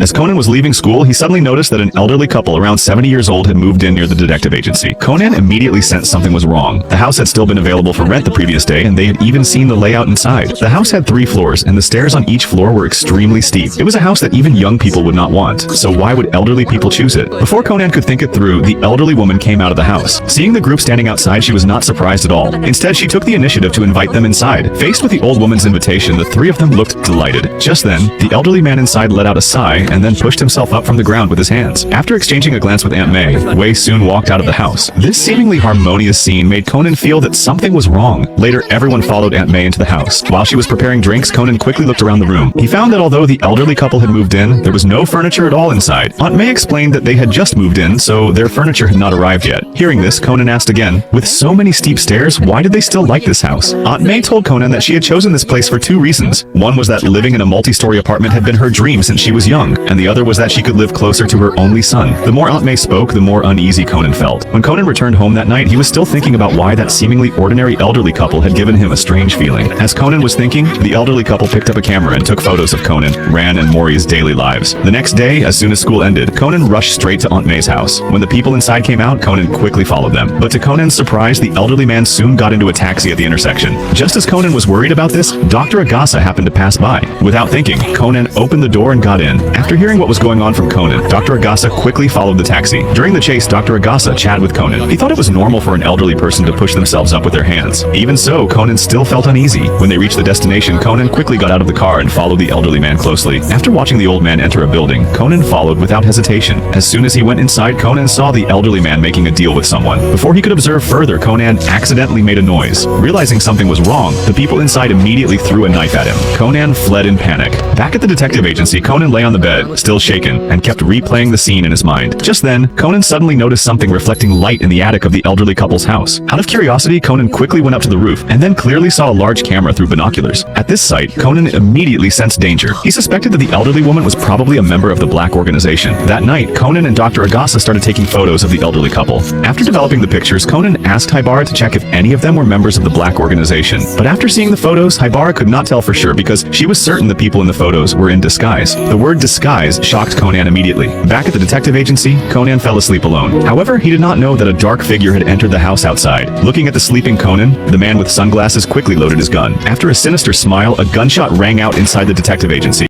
As Conan was leaving school, he suddenly noticed that an elderly couple around 70 years old had moved in near the detective agency. Conan immediately sensed something was wrong. The house had still been available for rent the previous day, and they had even seen the layout inside. The house had 3 floors, and the stairs on each floor were extremely steep. It was a house that even young people would not want, so why would elderly people choose it? Before Conan could think it through, the elderly woman came out of the house. Seeing the group standing outside, she was not surprised at all. Instead, she took the initiative to invite them inside. Faced with the old woman's invitation, the 3 of them looked delighted. Just then, the elderly man inside let out a sigh and then pushed himself up from the ground with his hands. After exchanging a glance with Aunt May, Wei soon walked out of the house. This seemingly harmonious scene made Conan feel that something was wrong. Later, everyone followed Aunt May into the house. While she was preparing drinks, Conan quickly looked around the room. He found that although the elderly couple had moved in, there was no furniture at all inside. Aunt May explained that they had just moved in, so their furniture had not arrived yet. Hearing this, Conan asked again, with so many steep stairs, why did they still like this house? Aunt May told Conan that she had chosen this place for 2 reasons. One was that living in a multi-story apartment had been her dream since she was young, and the other was that she could live closer to her only son. The more Aunt May spoke, the more uneasy Conan felt. When Conan returned home that night, he was still thinking about why that seemingly ordinary elderly couple had given him a strange feeling. As Conan was thinking, the elderly couple picked up a camera and took photos of Conan, Ran, and Mori's daily lives. The next day, as soon as school ended, Conan rushed straight to Aunt May's house. When the people inside came out, Conan quickly followed them. But to Conan's surprise, the elderly man soon got into a taxi at the intersection. Just as Conan was worried about this, Dr. Agasa happened to pass by. Without thinking, Conan opened the door and got in. After hearing what was going on from Conan, Dr. Agasa quickly followed the taxi. During the chase, Dr. Agasa chatted with Conan. He thought it was normal for an elderly person to push themselves up with their hands. Even so, Conan still felt uneasy. When they reached the destination, Conan quickly got out of the car and followed the elderly man closely. After watching the old man enter a building, Conan followed without hesitation. As soon as he went inside, Conan saw the elderly man making a deal with someone. Before he could observe further, Conan accidentally made a noise. Realizing something was wrong, the people inside immediately threw a knife at him. Conan fled in panic. Back at the detective agency, Conan lay on the bed, still shaken, and kept replaying the scene in his mind. Just then, Conan suddenly noticed something reflecting light in the attic of the elderly couple's house. Out of curiosity, Conan quickly went up to the roof and then clearly saw a large camera through binoculars. At this sight, Conan immediately sensed danger. He suspected that the elderly woman was probably a member of the Black Organization. That night, Conan and Dr. Agasa started taking photos of the elderly couple. After developing the pictures, Conan asked Haibara to check if any of them were members of the Black Organization. But after seeing the photos, Haibara could not tell for sure because she was certain the people in the photos were in disguise. The word disguise shocked Conan immediately. Back at the detective agency, Conan fell asleep alone. However, he did not know that a dark figure had entered the house outside. Looking at the sleeping Conan, the man with sunglasses quickly loaded his gun. After a sinister smile, a gunshot rang out inside the detective agency.